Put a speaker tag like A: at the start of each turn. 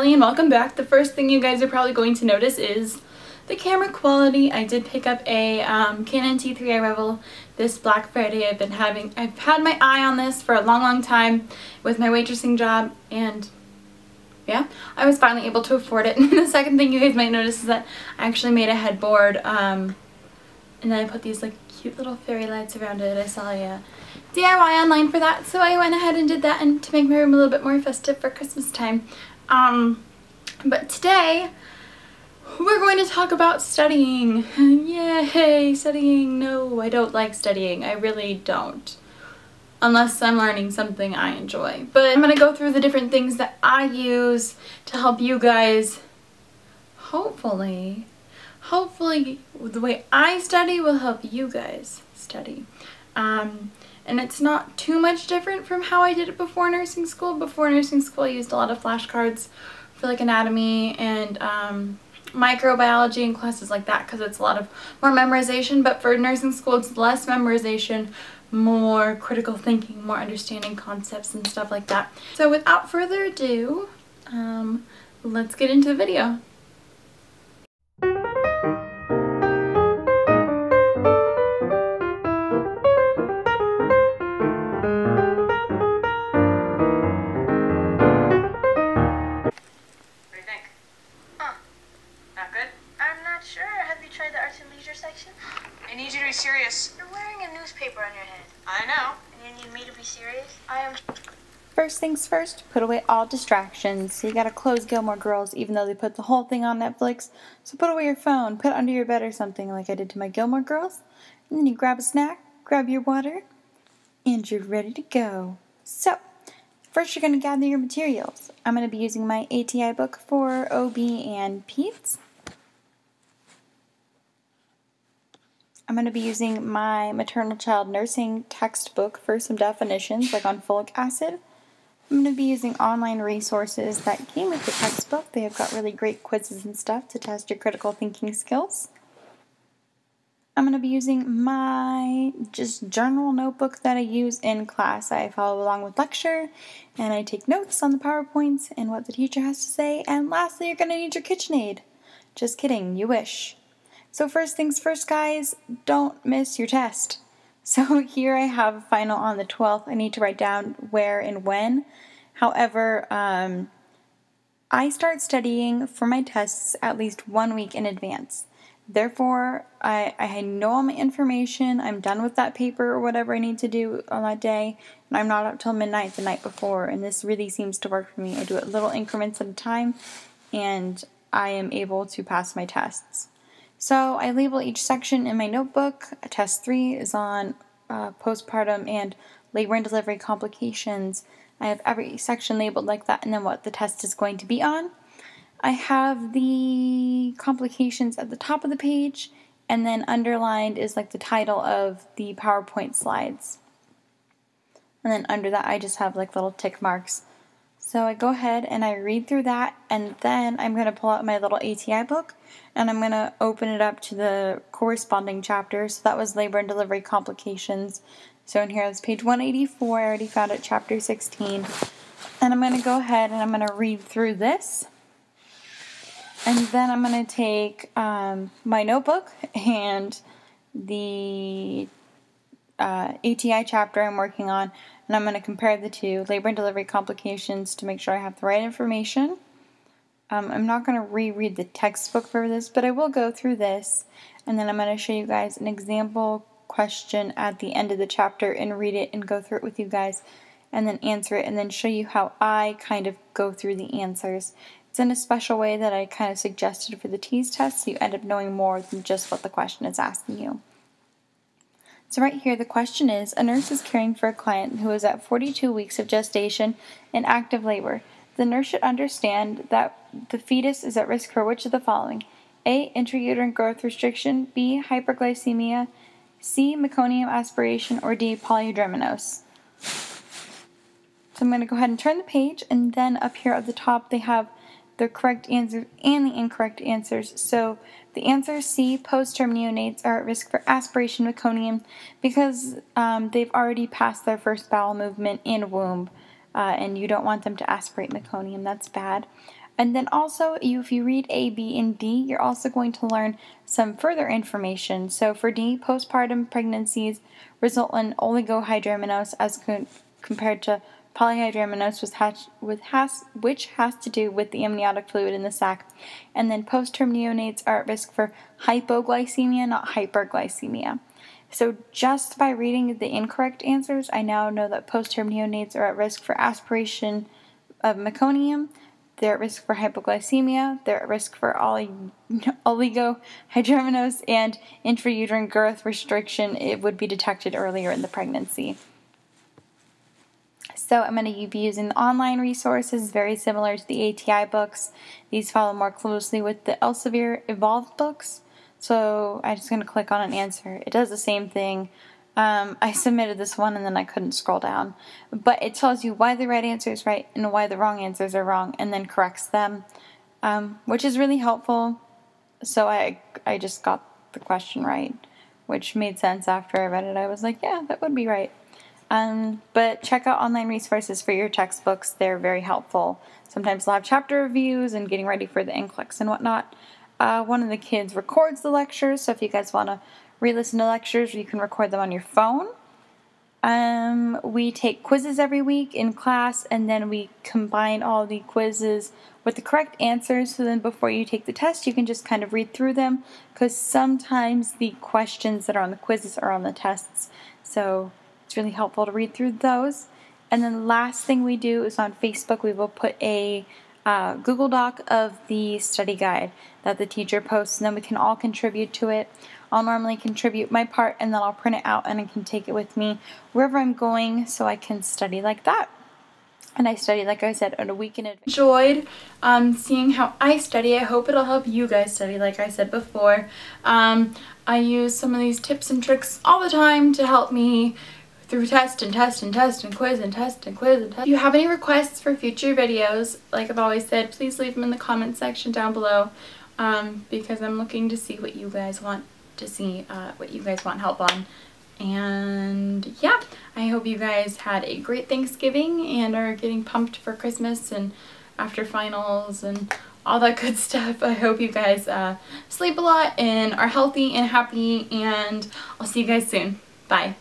A: Riley and welcome back. The first thing you guys are probably going to notice is the camera quality. I did pick up a Canon T3i Rebel this Black Friday. I've had my eye on this for a long time with my waitressing job, and yeah, I was finally able to afford it. And the second thing you guys might notice is that I actually made a headboard and then I put these like cute little fairy lights around it. I saw a DIY online for that, so I went ahead and did that, and to make my room a little bit more festive for Christmas time. But today we're going to talk about studying. Yay, studying. No, I don't like studying. I really don't. Unless I'm learning something I enjoy. But I'm going to go through the different things that I use to help you guys, hopefully the way I study will help you guys study. And it's not too much different from how I did it before nursing school. Before nursing school I used a lot of flashcards for like anatomy and microbiology and classes like that, because it's a lot of more memorization. But for nursing school it's less memorization, more critical thinking, more understanding concepts and stuff like that. So without further ado, let's get into the video.
B: I need you to be serious.
C: You're wearing a newspaper on your head.
B: I know.
C: And you need me to be serious? I am.
D: First things first, put away all distractions. So you gotta close Gilmore Girls, even though they put the whole thing on Netflix. So put away your phone, put it under your bed or something like I did to my Gilmore Girls. And then you grab a snack, grab your water, and you're ready to go. So, first you're gonna gather your materials. I'm gonna be using my ATI book for OB and Peds. I'm going to be using my maternal child nursing textbook for some definitions, like on folic acid. I'm going to be using online resources that came with the textbook. They have got really great quizzes and stuff to test your critical thinking skills. I'm going to be using my just journal notebook that I use in class. I follow along with lecture, and I take notes on the PowerPoints and what the teacher has to say. And lastly, you're going to need your KitchenAid. Just kidding, you wish. So first things first, guys, don't miss your test. So here I have a final on the 12th. I need to write down where and when. However, I start studying for my tests at least 1 week in advance. Therefore, I know all my information. I'm done with that paper or whatever I need to do on that day, and I'm not up till midnight the night before, and this really seems to work for me. I do it little increments at a time, and I am able to pass my tests. So I label each section in my notebook. Test 3 is on postpartum and labor and delivery complications. I have every section labeled like that, and then what the test is going to be on. I have the complications at the top of the page, and then underlined is like the title of the PowerPoint slides. And then under that I just have like little tick marks. So I go ahead and I read through that, and then I'm going to pull out my little ATI book and I'm going to open it up to the corresponding chapter. So that was labor and delivery complications. So in here is page 184. I already found it, chapter 16. And I'm going to go ahead and I'm going to read through this. And then I'm going to take my notebook and the ATI chapter I'm working on, and I'm going to compare the two, labor and delivery complications, to make sure I have the right information. I'm not going to reread the textbook for this, but I will go through this, and then I'm going to show you guys an example question at the end of the chapter and read it and go through it with you guys, and then answer it, and then show you how I kind of go through the answers. It's in a special way that I kind of suggested for the TEAS test, so you end up knowing more than just what the question is asking you. So right here the question is, a nurse is caring for a client who is at 42 weeks of gestation and active labor. The nurse should understand that the fetus is at risk for which of the following? A. Intrauterine growth restriction, B. Hyperglycemia, C. Meconium aspiration, or D. Polyhydramnios. So I'm going to go ahead and turn the page, and then up here at the top they have the correct answers and the incorrect answers. So the answer C, post-term neonates are at risk for aspiration meconium because they've already passed their first bowel movement in womb, and you don't want them to aspirate meconium. That's bad. And then also, if you read A, B, and D, you're also going to learn some further information. So for D, postpartum pregnancies result in oligohydramnios as compared to polyhydramnios, which has to do with the amniotic fluid in the sac. And then postterm neonates are at risk for hypoglycemia, not hyperglycemia. So just by reading the incorrect answers, I now know that postterm neonates are at risk for aspiration of meconium, they're at risk for hypoglycemia, they're at risk for oligohydramnios, and intrauterine growth restriction. It would be detected earlier in the pregnancy. So I'm going to be using the online resources, very similar to the ATI books. These follow more closely with the Elsevier Evolved books. So I'm just going to click on an answer. It does the same thing. I submitted this one and then I couldn't scroll down. But it tells you why the right answer is right and why the wrong answers are wrong, and then corrects them, which is really helpful. So I just got the question right, which made sense after I read it. I was like, yeah, that would be right. But check out online resources for your textbooks. They're very helpful. Sometimes they'll have chapter reviews and getting ready for the NCLEX and whatnot. One of the kids records the lectures, so if you guys want to re-listen to lectures, you can record them on your phone. We take quizzes every week in class, and then we combine all the quizzes with the correct answers, so then before you take the test, you can just kind of read through them, because sometimes the questions that are on the quizzes are on the tests, so it's really helpful to read through those. And then the last thing we do is on Facebook, we will put a Google Doc of the study guide that the teacher posts, and then we can all contribute to it. I'll normally contribute my part, and then I'll print it out and I can take it with me wherever I'm going so I can study like that. And I study, like I said, on a week in advance.
A: Enjoyed seeing how I study. I hope it'll help you guys study, like I said before. I use some of these tips and tricks all the time to help me through test and test and test and quiz and test and quiz and test. If you have any requests for future videos, like I've always said, please leave them in the comment section down below, because I'm looking to see what you guys want to see, what you guys want help on. And yeah, I hope you guys had a great Thanksgiving and are getting pumped for Christmas and after finals and all that good stuff. I hope you guys sleep a lot and are healthy and happy, and I'll see you guys soon. Bye.